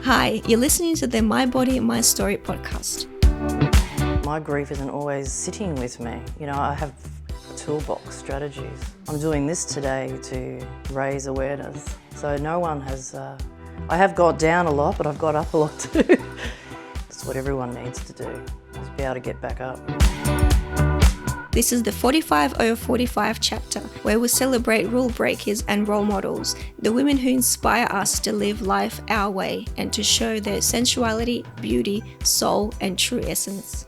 Hi, you're listening to the My Body, My Story podcast. My grief isn't always sitting with me. You know, I have toolbox strategies. I'm doing this today to raise awareness. So no one has, I have got down a lot, but I've got up a lot too. That's what everyone needs to do, is be able to get back up. This is the 45 over 45 chapter, where we celebrate rule breakers and role models, the women who inspire us to live life our way and to show their sensuality, beauty, soul, and true essence.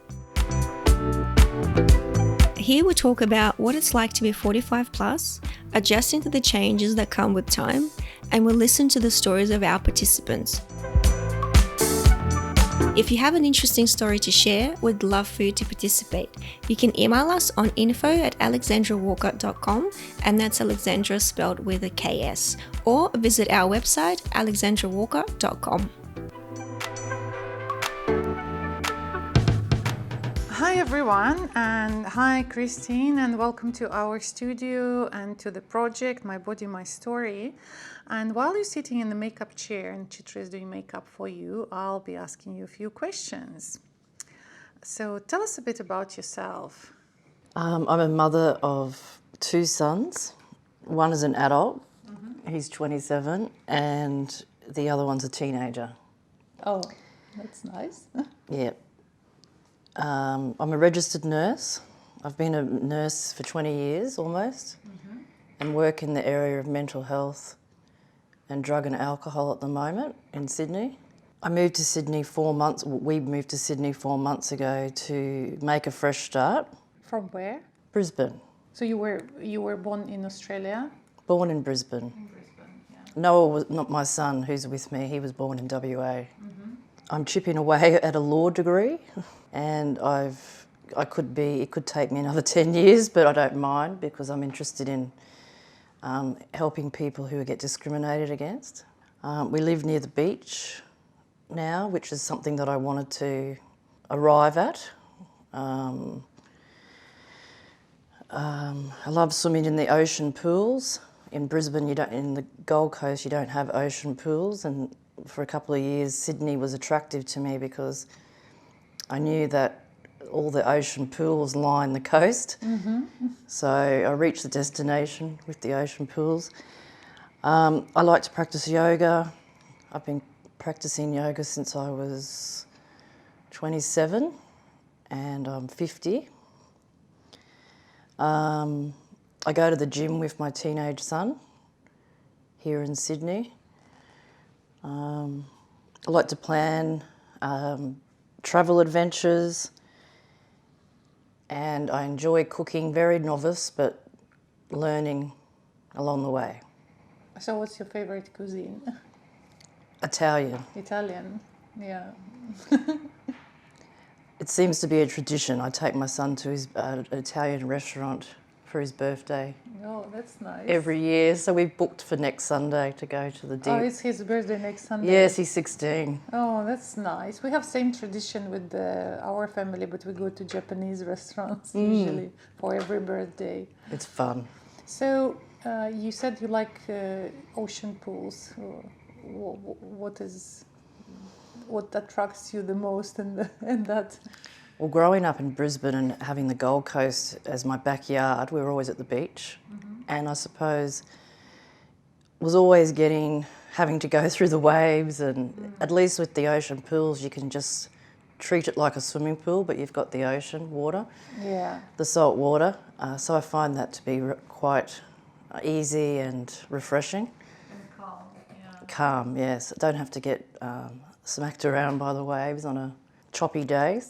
Here we talk about what it's like to be 45 plus, adjusting to the changes that come with time, and we'll listen to the stories of our participants. If you have an interesting story to share, we'd love for you to participate. You can email us on info@alexandrawalker.com, and that's Alexandra spelled with a KS, or visit our website alexandrawalker.com. Hi everyone, and hi Christine, and welcome to our studio and to the project My Body, My Story. And while you're sitting in the makeup chair and Chitra is doing makeup for you, I'll be asking you a few questions. So tell us a bit about yourself. I'm a mother of two sons. One is an adult, he's 27, and the other one's a teenager. Oh, that's nice. Yeah. I'm a registered nurse. I've been a nurse for 20 years almost, and work in the area of mental health and drug and alcohol at the moment in Sydney. We moved to Sydney 4 months ago to make a fresh start. From where? Brisbane. So you were born in Australia? Born in Brisbane. Yeah. Noah was not my son who's with me, he was born in WA. I'm chipping away at a law degree, and it could take me another 10 years, but I don't mind because I'm interested in helping people who get discriminated against. We live near the beach now, which is something that I wanted to arrive at. I love swimming in the ocean pools. In Brisbane, in the Gold Coast, you don't have ocean pools, and for a couple of years, Sydney was attractive to me because I knew that all the ocean pools line the coast. So I reached the destination with the ocean pools. I like to practice yoga. I've been practicing yoga since I was 27 and I'm 50. I go to the gym with my teenage son here in Sydney. I like to plan travel adventures, and I enjoy cooking, very novice, but learning along the way. So what's your favorite cuisine? Italian. Italian, yeah. It seems to be a tradition. I take my son to his Italian restaurant for his birthday Oh, that's nice. every year, so we've booked for next Sunday to go to the Oh, it's his birthday next Sunday. Yes, he's 16. Oh, that's nice. We have same tradition with our family, but we go to Japanese restaurants usually for every birthday. It's fun. So you said you like ocean pools. What attracts you the most in that? Well, growing up in Brisbane and having the Gold Coast as my backyard, we were always at the beach. And I suppose was always having to go through the waves, and at least with the ocean pools you can just treat it like a swimming pool, but you've got the ocean water, the salt water. So I find that to be quite easy and refreshing. And calm, yeah. Calm, yes. Don't have to get smacked around by the waves on a choppy day.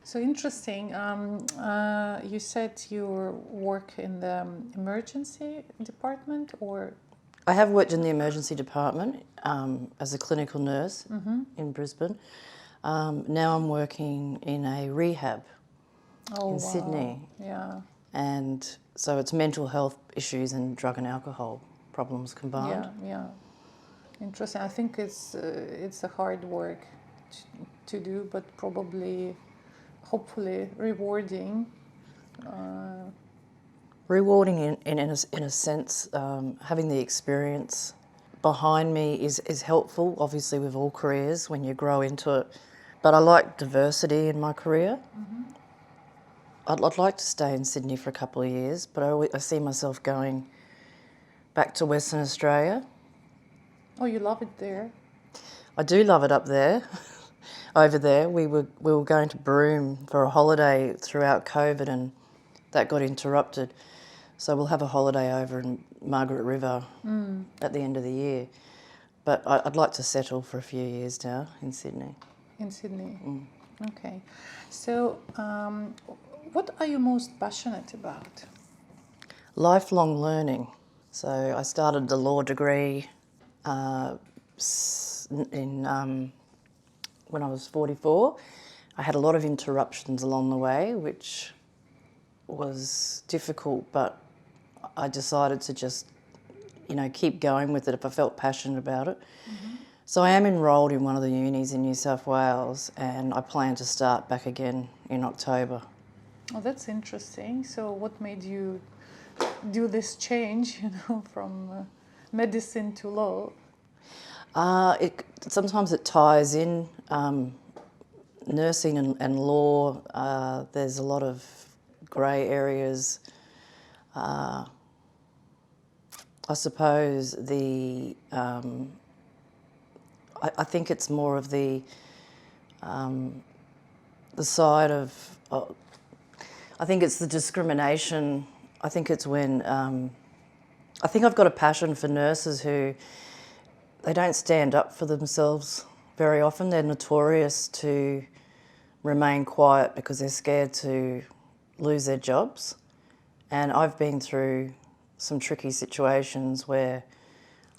So interesting. You said you work in the emergency department, or? I have worked in the emergency department as a clinical nurse in Brisbane. Now I'm working in a rehab in Sydney. Yeah. And so it's mental health issues and drug and alcohol problems combined. Yeah. Interesting. I think it's a hard work to do, but probably, hopefully, rewarding. Rewarding in a sense, having the experience behind me is helpful, obviously, with all careers when you grow into it. But I like diversity in my career. I'd like to stay in Sydney for a couple of years, but I see myself going back to Western Australia. Oh, you love it there? I do love it up there. Over there, we were going to Broome for a holiday throughout COVID, and that got interrupted. So we'll have a holiday over in Margaret River at the end of the year. But I'd like to settle for a few years now in Sydney. In Sydney. Okay. So, what are you most passionate about? Lifelong learning. So I started the law degree when I was 44. I had a lot of interruptions along the way, which was difficult, but I decided to just, keep going with it if I felt passionate about it. So I am enrolled in one of the unis in New South Wales, and I plan to start back again in October. Oh, that's interesting. So what made you do this change, from medicine to law? Sometimes it ties in. Nursing and law, there's a lot of grey areas. I suppose I think it's more of the side of, I think it's the discrimination. I think it's when, I think I've got a passion for nurses who, they don't stand up for themselves very often. They're notorious to remain quiet because they're scared to lose their jobs. And I've been through some tricky situations where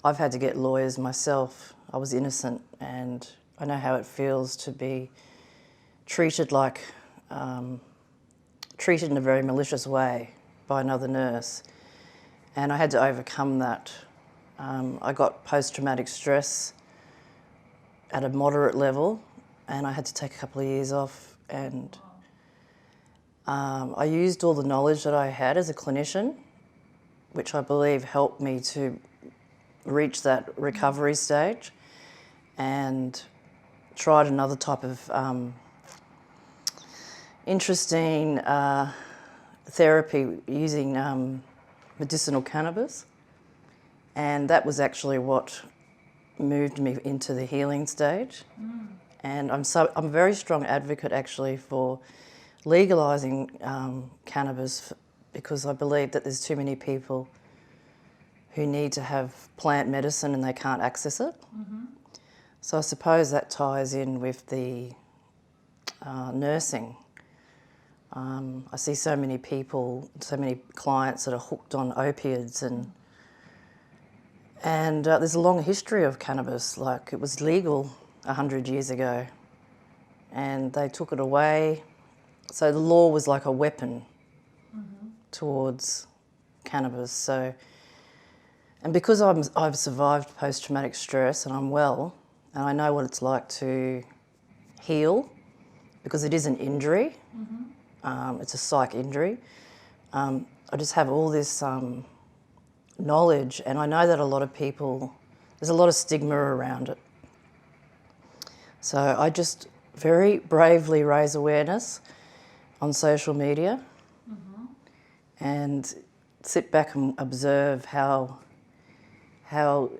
I've had to get lawyers myself. I was innocent, and I know how it feels to be treated treated in a very malicious way by another nurse. And I had to overcome that. I got post-traumatic stress at a moderate level, and I had to take a couple of years off, and I used all the knowledge that I had as a clinician, which I believe helped me to reach that recovery stage, and tried another type of interesting therapy using medicinal cannabis, and that was actually what moved me into the healing stage. And I'm a very strong advocate actually for legalising cannabis, because I believe that there's too many people who need to have plant medicine and they can't access it. So I suppose that ties in with the nursing. I see so many people, so many clients that are hooked on opiates, and there's a long history of cannabis. Like, it was legal 100 years ago, and they took it away. So the law was like a weapon towards cannabis. So, and because I've survived post-traumatic stress and I'm well, and I know what it's like to heal, because it is an injury, it's a psych injury. I just have all this knowledge, and I know that a lot of people, there's a lot of stigma around it. So I just very bravely raise awareness on social media and sit back and observe how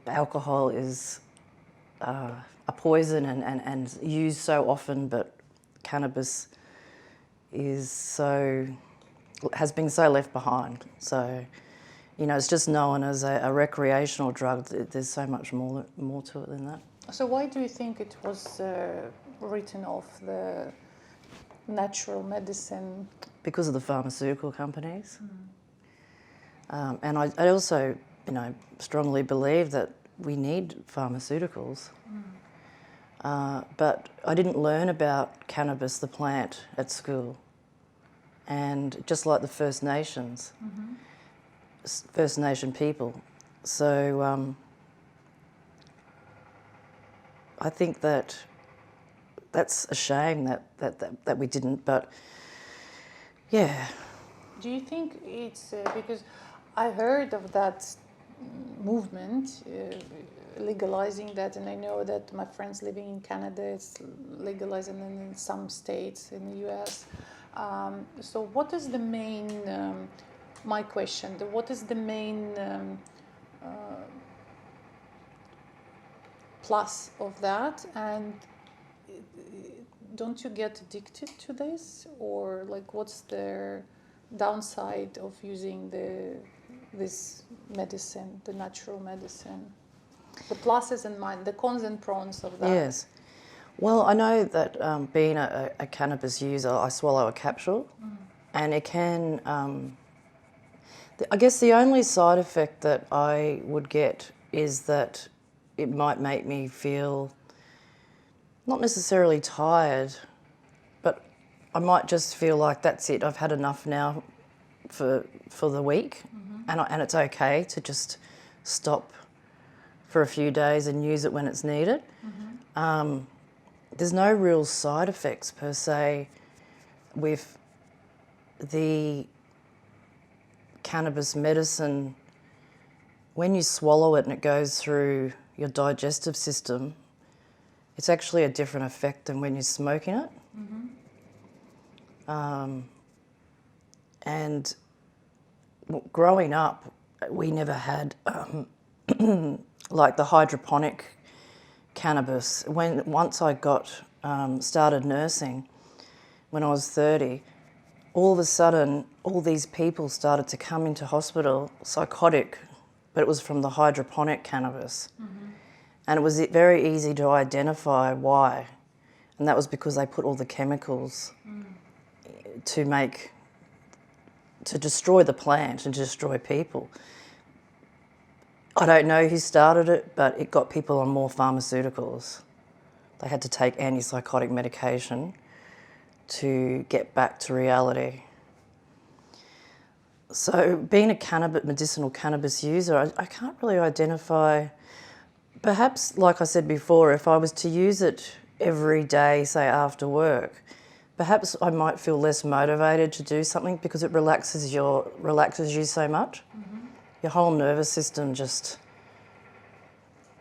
alcohol is a poison and used so often, but cannabis has been so left behind. So, it's just known as a recreational drug. There's so much more to it than that. So why do you think it was written off, the natural medicine? Because of the pharmaceutical companies. And I also, strongly believe that we need pharmaceuticals. But I didn't learn about cannabis, the plant, at school. And just like the First Nations, First Nation people. So I think that's a shame that we didn't, but yeah. Do you think it's because I heard of that movement, legalizing that, and I know that my friends living in Canada, it's legalizing in some states in the US. So what is the main, my question, what is the main plus of that, and don't you get addicted to this, or like what's the downside of using this medicine, the natural medicine? The pluses and the cons and pros of that. Yes. Well, I know that being a cannabis user, I swallow a capsule, and it can. I guess the only side effect that I would get is that it might make me feel not necessarily tired, but I might just feel like that's it. I've had enough now for the week, and it's okay to just stop for a few days and use it when it's needed. There's no real side effects per se with the cannabis medicine. When you swallow it and it goes through your digestive system, it's actually a different effect than when you're smoking it. And growing up, we never had like the hydroponic cannabis. Once I got started nursing, when I was 30, all of a sudden, all these people started to come into hospital psychotic, but it was from the hydroponic cannabis. And it was very easy to identify why. And that was because they put all the chemicals to destroy the plant and destroy people. I don't know who started it, but it got people on more pharmaceuticals. They had to take antipsychotic medication to get back to reality. So being a medicinal cannabis user, I can't really identify. Perhaps, like I said before, if I was to use it every day, say after work, perhaps I might feel less motivated to do something because it relaxes you so much. Your whole nervous system just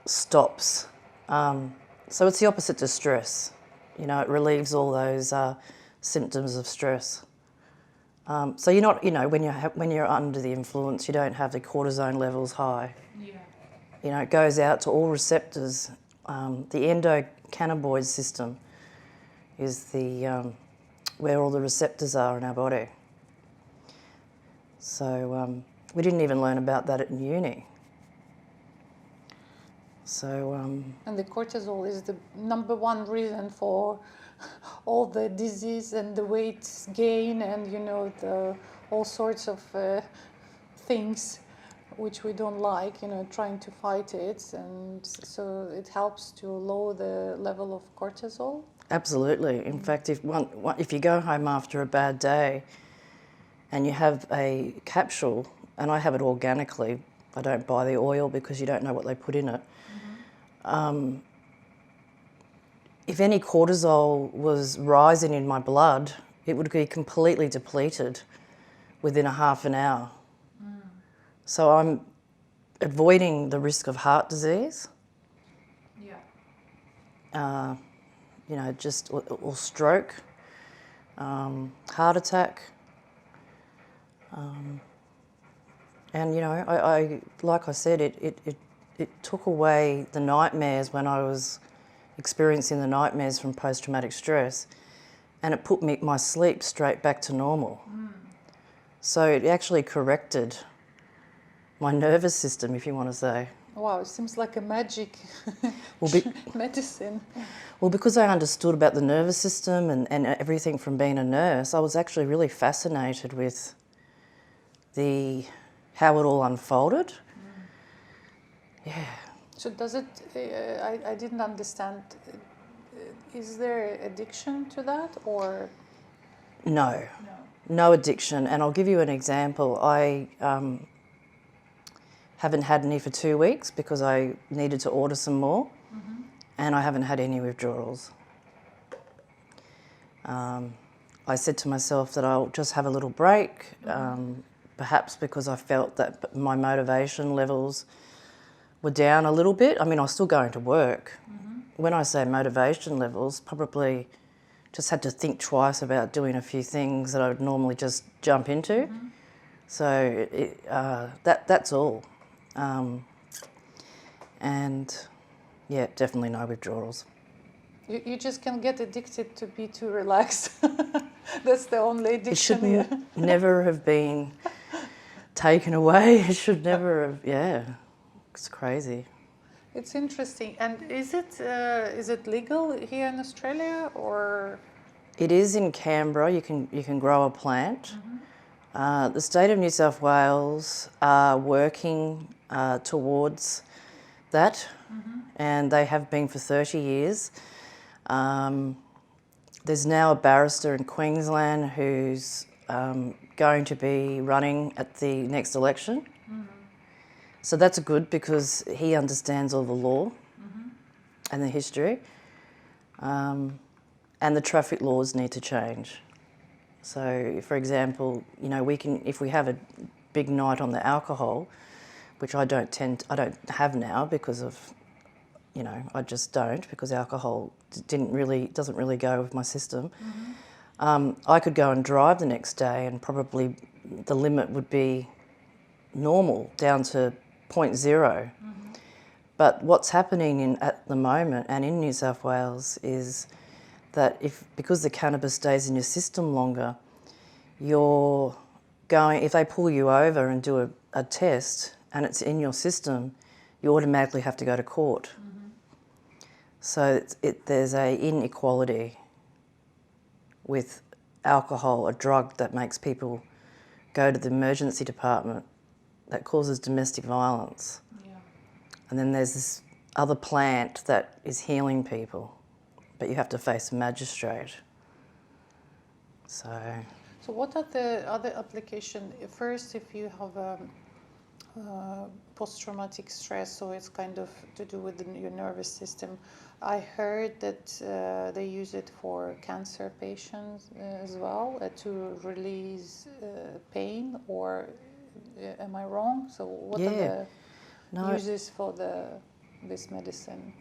stops. So it's the opposite to stress. You know, it relieves all those symptoms of stress. So you're not, when you're under the influence, you don't have the cortisol levels high. Yeah. You know, it goes out to all receptors. The endocannabinoid system is where all the receptors are in our body. So we didn't even learn about that at uni. So. And the cortisol is the number one reason for all the disease and the weight gain and all sorts of things which we don't like, trying to fight it, and so it helps to lower the level of cortisol. Absolutely. In fact, if you go home after a bad day and you have a capsule, and I have it organically, I don't buy the oil because you don't know what they put in it. If any cortisol was rising in my blood, it would be completely depleted within a half an hour. So I'm avoiding the risk of heart disease. Yeah. Or stroke, heart attack. And I like I said, it took away the nightmares when I was experiencing the nightmares from post-traumatic stress, and it put my sleep straight back to normal. So it actually corrected my nervous system, if you want to say. Wow, it seems like a magic medicine. Well, because I understood about the nervous system and everything from being a nurse, I was actually really fascinated with how it all unfolded. Yeah. So does it, I didn't understand, is there addiction to that or? No addiction. And I'll give you an example. I haven't had any for 2 weeks because I needed to order some more, and I haven't had any withdrawals. I said to myself that I'll just have a little break, perhaps because I felt that my motivation levels were down a little bit. I mean, I was still going to work. When I say motivation levels, probably just had to think twice about doing a few things that I would normally just jump into. So that's all. And yeah, definitely no withdrawals. You just can get addicted to be too relaxed. That's the only addiction. It should never have been taken away. It should never have, yeah. It's crazy. It's interesting. And is it legal here in Australia or? It is in Canberra. You can grow a plant. The state of New South Wales are working towards that, and they have been for 30 years. There's now a barrister in Queensland who's going to be running at the next election. So that's good because he understands all the law and the history. And the traffic laws need to change. So, for example, you know, if we have a big night on the alcohol, which I don't have now because of, you know, I just don't, because alcohol doesn't really go with my system. I could go and drive the next day and probably the limit would be normal, down to 0.0. But what's happening at the moment and in New South Wales is that because the cannabis stays in your system longer, if they pull you over and do a test and it's in your system, you automatically have to go to court. So there's a inequality with alcohol, a drug that makes people go to the emergency department, that causes domestic violence. And then there's this other plant that is healing people, but you have to face a magistrate. So what are the other applications? First, if you have post-traumatic stress, so it's kind of to do with your nervous system. I heard that they use it for cancer patients as well to release pain, or am I wrong? So what are the uses for this medicine?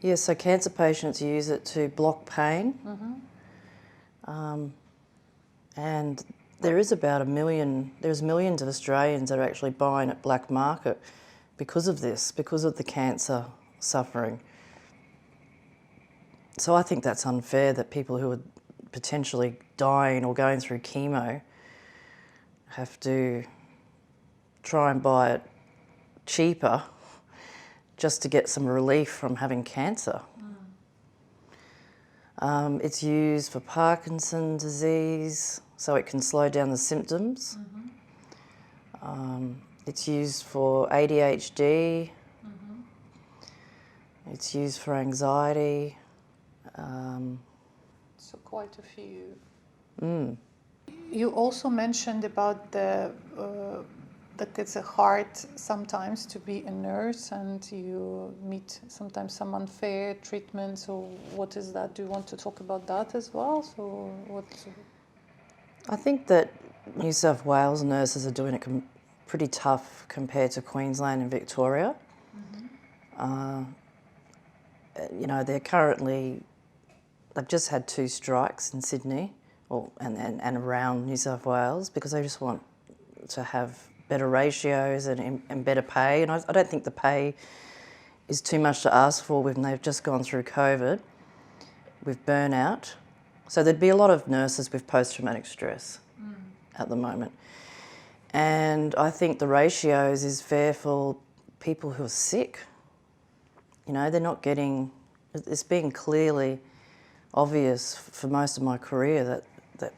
Yeah, so cancer patients use it to block pain. And there's millions of Australians that are actually buying at black market because of this, because of the cancer suffering. So I think that's unfair that people who are potentially dying or going through chemo have to try and buy it cheaper just to get some relief from having cancer. It's used for Parkinson's disease, so it can slow down the symptoms. It's used for ADHD. It's used for anxiety. So quite a few. You also mentioned about that it's hard sometimes to be a nurse and you meet sometimes some unfair treatment. So what is that? Do you want to talk about that as well? So I think that New South Wales nurses are doing it pretty tough compared to Queensland and Victoria. You know, they've just had 2 strikes in Sydney and around New South Wales because they just want to have better ratios and better pay. And I don't think the pay is too much to ask for when they've just gone through COVID with burnout. So there'd be a lot of nurses with post-traumatic stress at the moment. And I think the ratios is fair for people who are sick. You know, they're not getting... It's been clearly obvious for most of my career that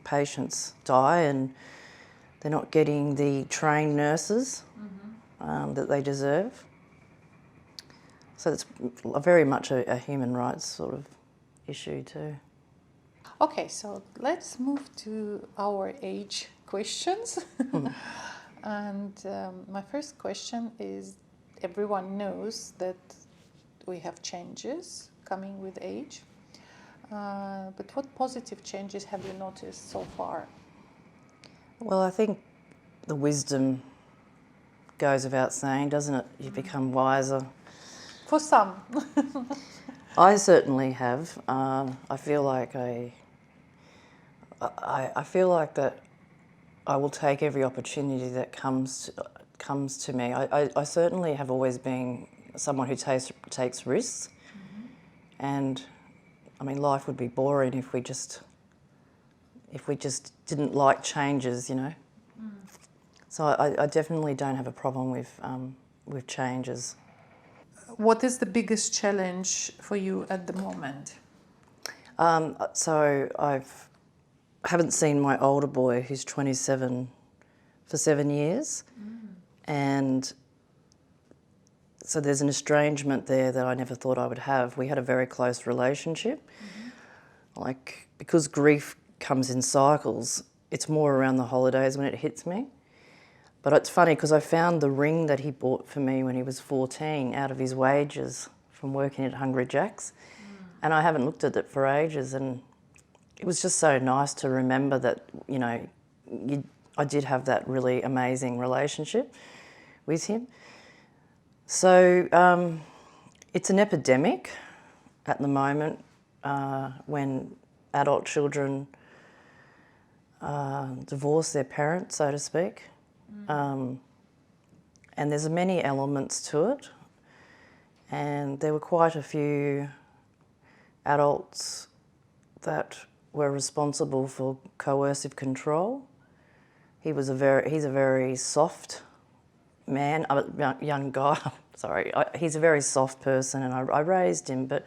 patients die and they're not getting the trained nurses that they deserve. So it's very much a human rights sort of issue too. Okay, so let's move to our age questions. And my first question is, everyone knows that we have changes coming with age. But what positive changes have you noticed so far? Well, I think the wisdom goes without saying, doesn't it? You become wiser. For some. I certainly have. I feel like I feel like that I will take every opportunity that comes to me. I certainly have always been someone who takes risks, and I mean, life would be boring if we just didn't like changes, you know. So I definitely don't have a problem with changes. What is the biggest challenge for you at the moment? So I haven't seen my older boy, who's 27, for 7 years, and so there's an estrangement there that I never thought I would have. We had a very close relationship. Like, because grief comes in cycles, it's more around the holidays when it hits me. But it's funny because I found the ring that he bought for me when he was 14 out of his wages from working at Hungry Jack's, and I haven't looked at it for ages, and it was just so nice to remember that, you know, I did have that really amazing relationship with him. So it's an epidemic at the moment when adult children divorce their parents, so to speak. And there's many elements to it. And there were quite a few adults that were responsible for coercive control. He's a very soft man, young guy, sorry. He's a very soft person, and I raised him, but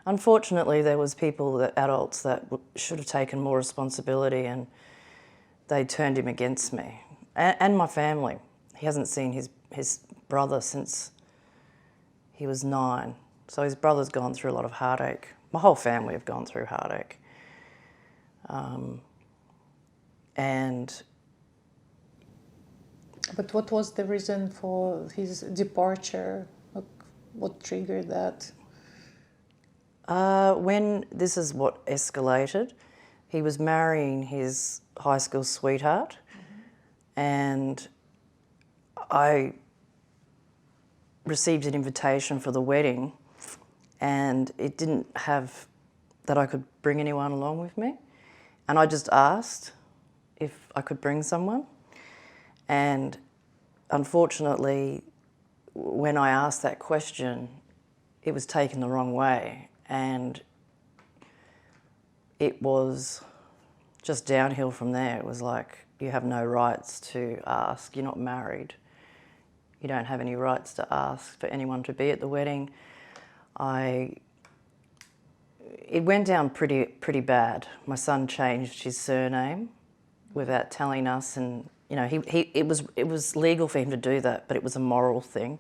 unfortunately there was adults that should have taken more responsibility, and they turned him against me and my family. He hasn't seen his brother since he was 9, so his brother's gone through a lot of heartache. My whole family have gone through heartache. But what was the reason for his departure? What triggered that? When this is what escalated, he was marrying his high school sweetheart, and I received an invitation for the wedding, and it didn't have that I could bring anyone along with me, and I just asked if I could bring someone, and unfortunately when I asked that question it was taken the wrong way, and it was just downhill from there. It was like, you have no rights to ask, you're not married, you don't have any rights to ask for anyone to be at the wedding. It went down pretty bad. My son changed his surname without telling us, and you know, it was legal for him to do that, but it was a moral thing.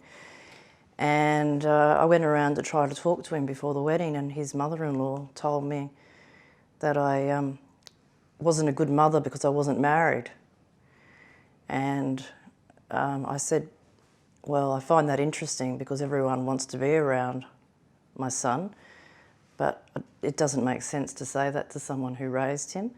And I went around to try to talk to him before the wedding, and his mother-in-law told me that I wasn't a good mother because I wasn't married. And I said, well, I find that interesting because everyone wants to be around my son, but it doesn't make sense to say that to someone who raised him.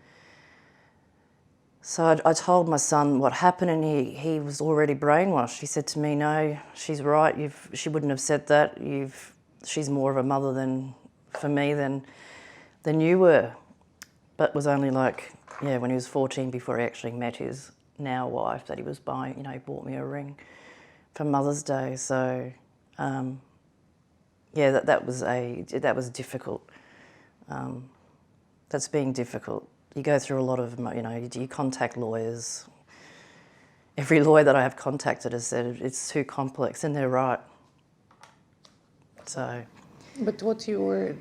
So I told my son what happened, and he was already brainwashed. He said to me, no, she's right, she wouldn't have said that. She's more of a mother for me than you were. But it was only like, yeah, when he was 14 before he actually met his now wife that he was buying, you know, he bought me a ring for Mother's Day. So, yeah, that was difficult. That's being difficult. You go through a lot of, you know, you contact lawyers. Every lawyer that I have contacted has said it's too complex, and they're right. So. But what you were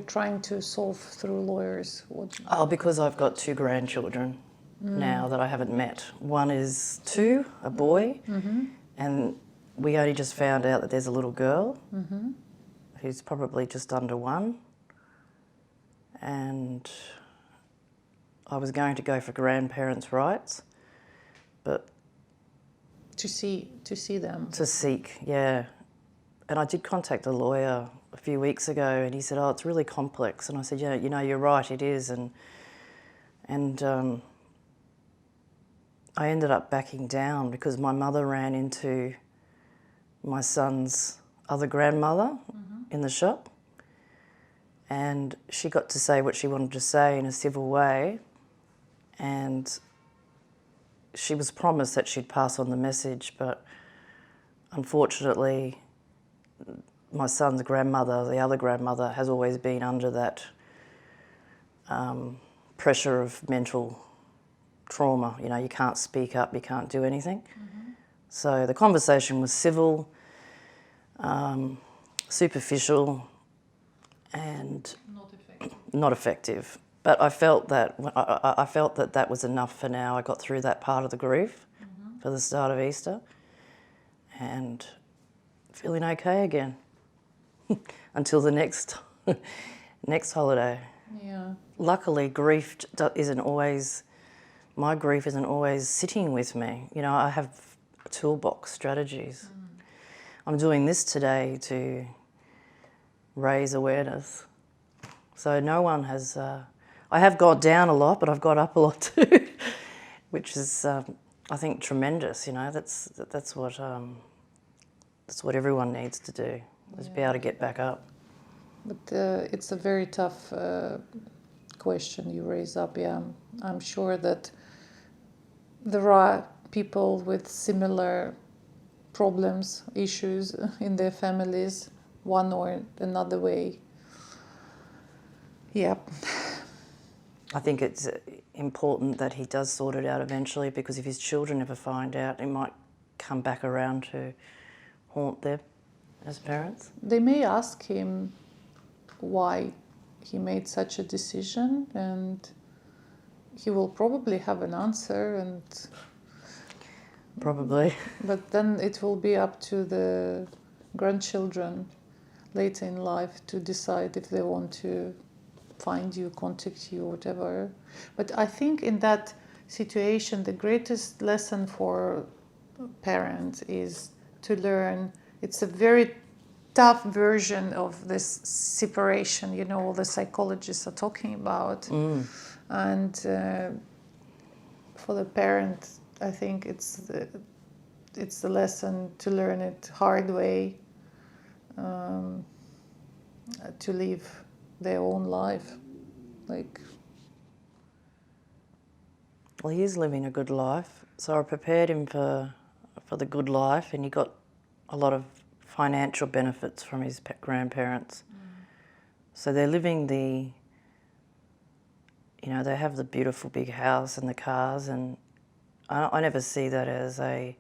trying to solve through lawyers? Oh, because I've got 2 grandchildren now that I haven't met. One is 2, a boy, and we only just found out that there's a little girl who's probably just under 1, and I was going to go for grandparents' rights, but... To see them? To seek, yeah. And I did contact a lawyer a few weeks ago, and he said, oh, it's really complex. And I said, yeah, you know, you're right, it is. And I ended up backing down because my mother ran into my son's other grandmother in the shop, and she got to say what she wanted to say in a civil way, and she was promised that she'd pass on the message, but unfortunately my son's grandmother, the other grandmother, has always been under that pressure of mental trauma. You know, you can't speak up, you can't do anything. So the conversation was civil, superficial, and not effective. But I felt that that was enough for now. I got through that part of the grief for the start of Easter, and feeling okay again until the next holiday. Yeah. Luckily, my grief isn't always sitting with me. You know, I have toolbox strategies. I'm doing this today to raise awareness. So no one has. I have got down a lot, but I've got up a lot too, which is, I think, tremendous. You know, that's what everyone needs to do, is be able to get back up. But it's a very tough question you raise up. Yeah, I'm sure that there are people with similar problems, issues in their families, one or another way. Yeah. I think it's important that he does sort it out eventually, because if his children ever find out, it might come back around to haunt them as parents. They may ask him why he made such a decision, and he will probably have an answer, and Probably. but then it will be up to the grandchildren later in life to decide if they want to find you, contact you, whatever. But I think in that situation, the greatest lesson for parents is to learn. It's a very tough version of this separation, you know, all the psychologists are talking about. And for the parent, I think it's the lesson to learn it hard way, to live their own life. Like, Well, he is living a good life, so I prepared him for the good life, and he got a lot of financial benefits from his grandparents. So they're living they have the beautiful big house and the cars, and I never see that as a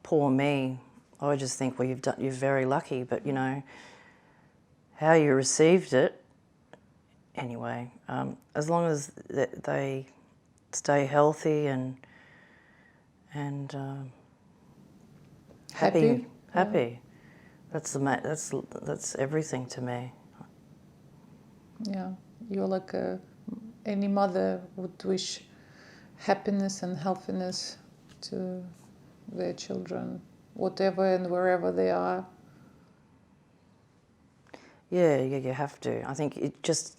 poor me. I just think, well, you're very lucky, but you know how you received it. Anyway, as long as they stay healthy and happy. Yeah. That's everything to me. Yeah, you're like any mother would wish happiness and healthiness to their children, whatever and wherever they are. Yeah, you have to. I think it just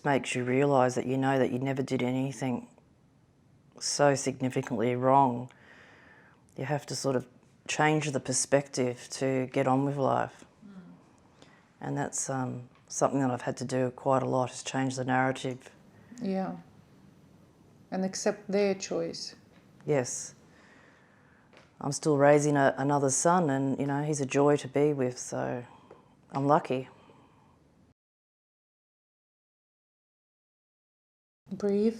makes you realise that you know that you never did anything so significantly wrong. You have to sort of change the perspective to get on with life. And that's something that I've had to do quite a lot, is change the narrative. Yeah. And accept their choice. Yes. I'm still raising another son, and you know, he's a joy to be with, so I'm lucky. Breathe.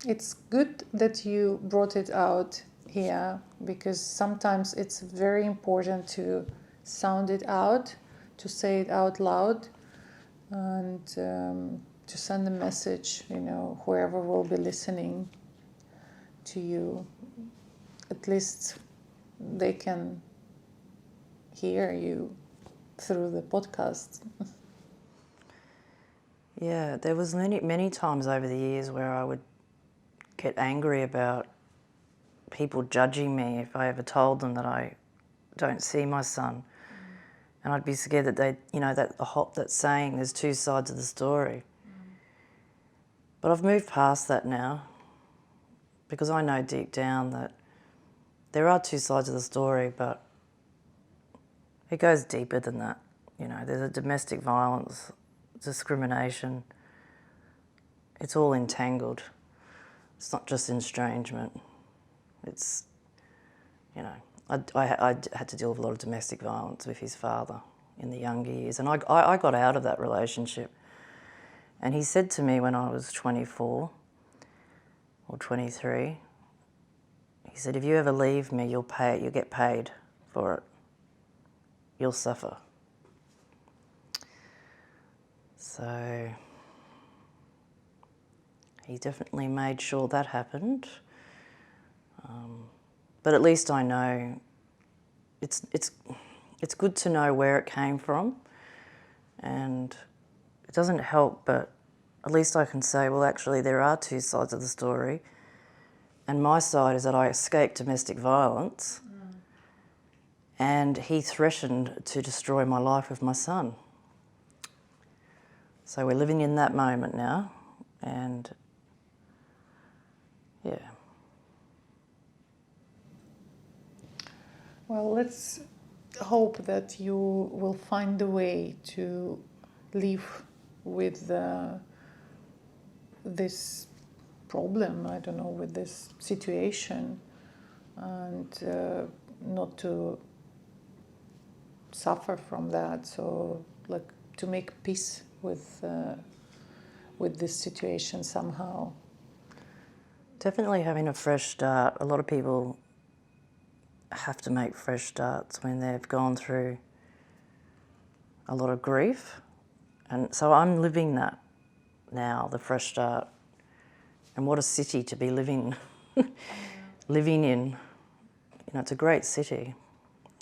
It's good that you brought it out here, because sometimes it's very important to sound it out, to say it out loud, and to send a message, you know, whoever will be listening to you. At least they can hear you through the podcast. Yeah, there was many times over the years where I would get angry about people judging me if I ever told them that I don't see my son. And I'd be scared that that saying, there's two sides of the story. But I've moved past that now, because I know deep down that there are two sides of the story, but it goes deeper than that. There's a domestic violence, discrimination. It's all entangled. It's not just estrangement. It's, I had to deal with a lot of domestic violence with his father in the younger years, and I got out of that relationship. And he said to me when I was 24 or 23, he said, if you ever leave me, you'll get paid for it. You'll suffer. So he definitely made sure that happened. But at least I know it's good to know where it came from, and it doesn't help, but at least I can say, well, actually there are two sides of the story, and my side is that I escaped domestic violence, and he threatened to destroy my life with my son. So we're living in that moment now, and yeah. Well, let's hope that you will find a way to live with this problem, I don't know, with this situation, and not to suffer from that. So, like, to make peace with this situation somehow. Definitely having a fresh start. A lot of people have to make fresh starts when they've gone through a lot of grief. And so I'm living that now, the fresh start. And what a city to be living in. It's a great city.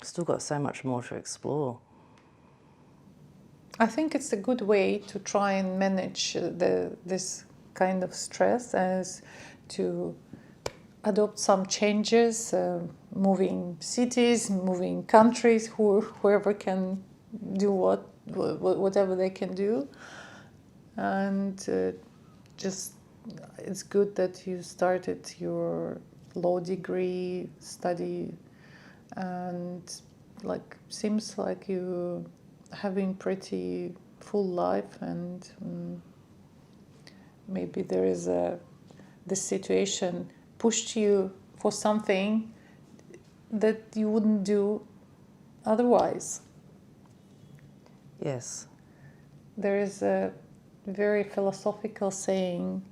Still got so much more to explore. I think it's a good way to try and manage this kind of stress, as to adopt some changes, moving cities, moving countries, whoever can do whatever they can do. And just, it's good that you started your law degree study, and seems like you having pretty full life, and maybe there is this situation pushed you for something that you wouldn't do otherwise. Yes. There is a very philosophical saying,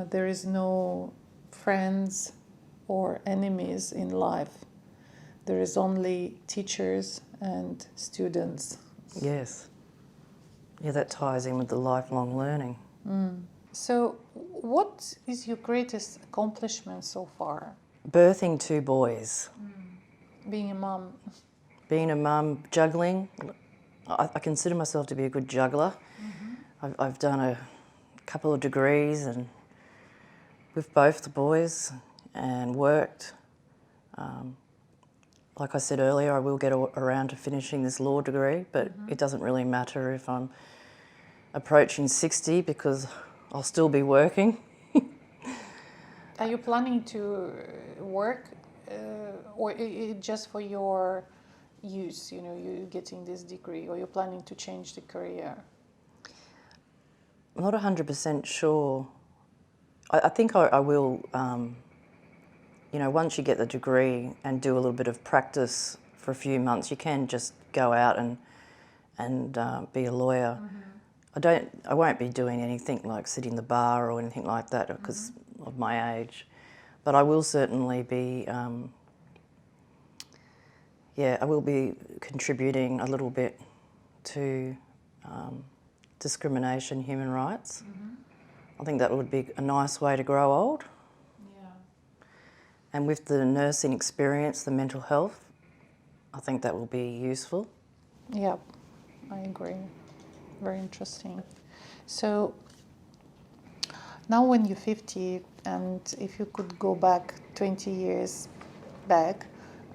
there is no friends or enemies in life. There is only teachers and students. Yes. Yeah, that ties in with the lifelong learning. So, what is your greatest accomplishment so far? Birthing two boys. Being a mom. Being a mum, juggling. I consider myself to be a good juggler. I've done a couple of degrees and with both the boys, and worked. Like I said earlier, I will get around to finishing this law degree, but it doesn't really matter if I'm approaching 60, because I'll still be working. Are you planning to work, or just for your use, you getting this degree, or you're planning to change the career? I'm not 100% sure. I think I will, once you get the degree and do a little bit of practice for a few months, you can just go out and be a lawyer. I won't be doing anything like sitting the bar or anything like that because of my age, but I will certainly be, I will be contributing a little bit to discrimination, human rights. I think that would be a nice way to grow old. Yeah. And with the nursing experience, the mental health, I think that will be useful. Yeah, I agree. Very interesting. So now when you're 50, and if you could go back 20 years back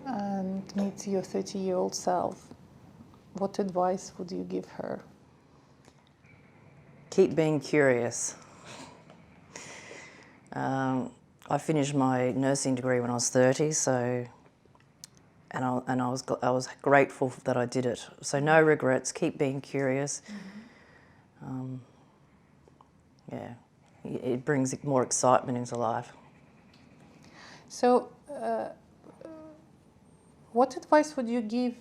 and meet your 30-year-old self, what advice would you give her? Keep being curious. I finished my nursing degree when I was 30, so and I was grateful that I did it. So no regrets. Keep being curious. Yeah, it brings more excitement into life. So, what advice would you give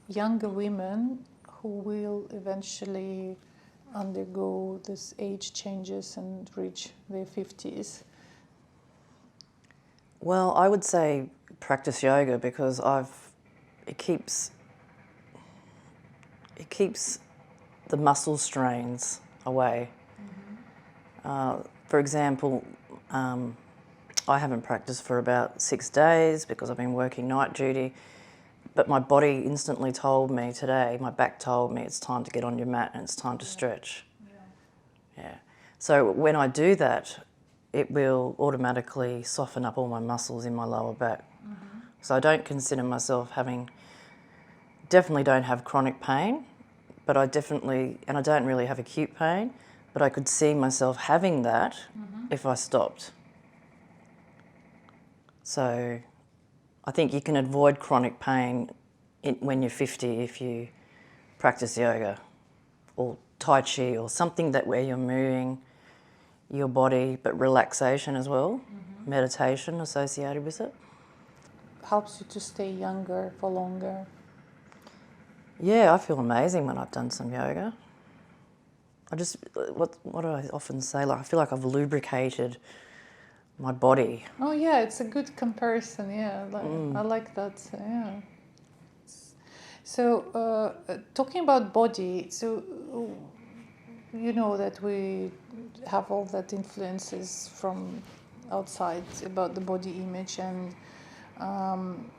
younger women who will eventually undergo this age changes and reach their 50s? Well, I would say practice yoga because it keeps the muscle strains away. For example, I haven't practiced for about 6 days because I've been working night duty, but my body instantly told me today, my back told me it's time to get on your mat and it's time to stretch. Yeah. So when I do that, it will automatically soften up all my muscles in my lower back. So I don't consider myself definitely don't have chronic pain, but I don't really have acute pain, but I could see myself having that if I stopped. So I think you can avoid chronic pain when you're 50 if you practice yoga or Tai Chi or something where you're moving your body, but relaxation as well, meditation associated with it. Helps you to stay younger for longer. Yeah, I feel amazing when I've done some yoga. What do I often say? Like I feel like I've lubricated my body. Oh yeah, it's a good comparison. Yeah, I like that. Yeah. So talking about body, so you know that we have all that influences from outside about the body image, and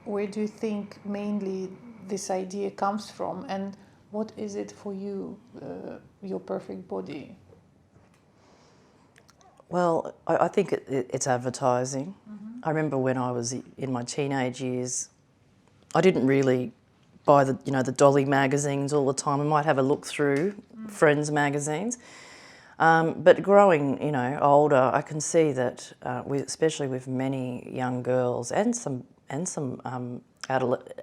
where do you think mainly this idea comes from, and what is it for you, your perfect body? Well, I think it's advertising. I remember when I was in my teenage years, I didn't really buy the Dolly magazines all the time. I might have a look through friends' magazines. But growing, older, I can see that, especially with many young girls and some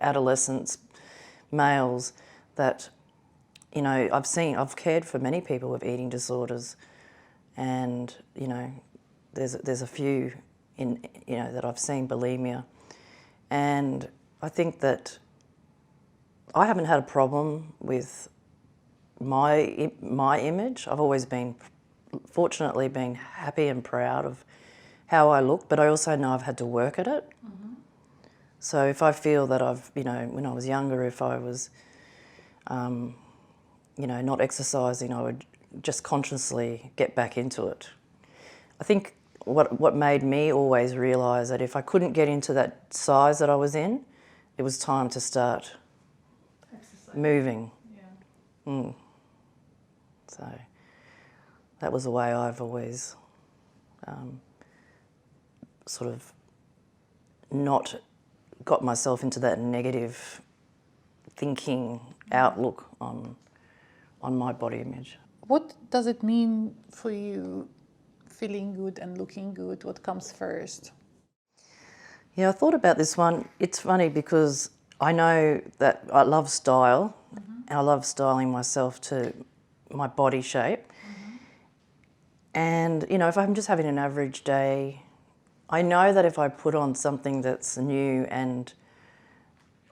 adolescents, males, that I've cared for many people with eating disorders, and there's a few that I've seen bulimia, and I think that I haven't had a problem with my image. I've always fortunately been happy and proud of how I look, but I also know I've had to work at it. So if I feel that when I was younger, if I was, not exercising, I would just consciously get back into it. I think what made me always realise that if I couldn't get into that size that I was in, it was time to start moving. Yeah. So that was the way I've always sort of not got myself into that negative thinking outlook on my body image. What does it mean for you, feeling good and looking good? What comes first? Yeah, I thought about this one. It's funny because I know that I love style, and I love styling myself to my body shape. And, if I'm just having an average day, I know that if I put on something that's new and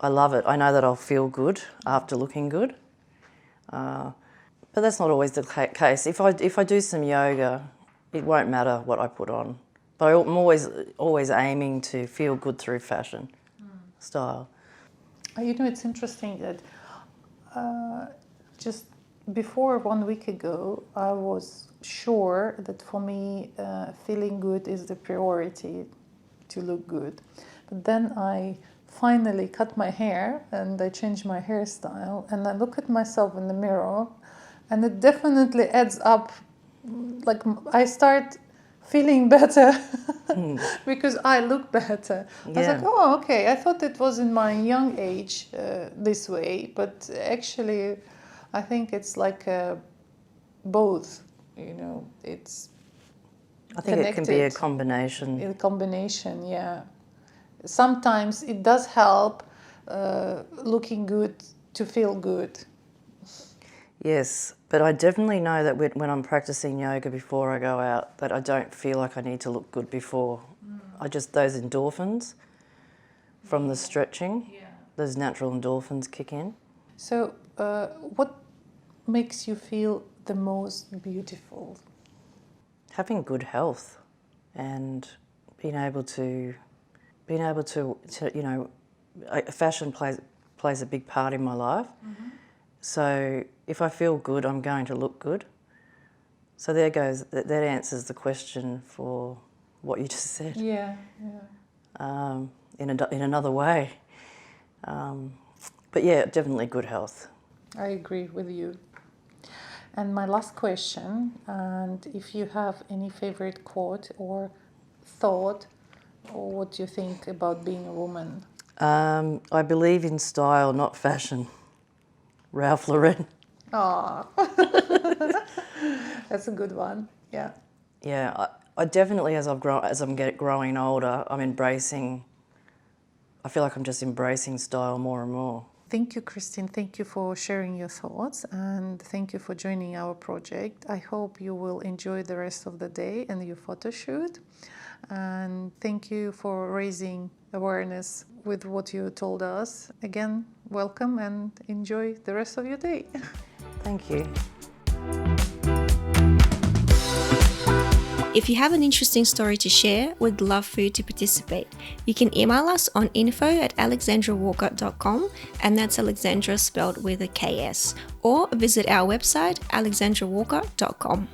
I love it, I know that I'll feel good after looking good. But that's not always the case. If I do some yoga, it won't matter what I put on. But I'm always aiming to feel good through fashion, style. It's interesting that just before 1 week ago, I was sure that for me, feeling good is the priority, to look good. But then I finally cut my hair and I changed my hairstyle, and I look at myself in the mirror, and it definitely adds up. Like, I start feeling better because I look better. I was Yeah. like, oh, okay. I thought it was in my young age this way, but actually, I think it's like both. It's I think it can be a connected. combination. In combination, yeah. Sometimes it does help looking good to feel good. Yes, but I definitely know that when I'm practicing yoga before I go out, that I don't feel like I need to look good before. Those endorphins from the stretching, those natural endorphins kick in. So, what makes you feel the most beautiful? Having good health and being able to fashion plays a big part in my life. So if I feel good, I'm going to look good. So there goes, that answers the question for what you just said. Yeah. In another way. But yeah, definitely good health. I agree with you. And my last question, and if you have any favorite quote or thought, or what you think about being a woman? I believe in style, not fashion. Ralph Lauren. Ah, that's a good one. Yeah. Yeah, I definitely, as I'm growing older, I feel like I'm just embracing style more and more. Thank you, Christine. Thank you for sharing your thoughts, and thank you for joining our project. I hope you will enjoy the rest of the day and your photo shoot. And thank you for raising awareness with what you told us. Again, welcome and enjoy the rest of your day. Thank you. If you have an interesting story to share, we'd love for you to participate. You can email us on info@alexandrawalker.com, and that's Alexandra spelled with a KS, or visit our website alexandrawalker.com.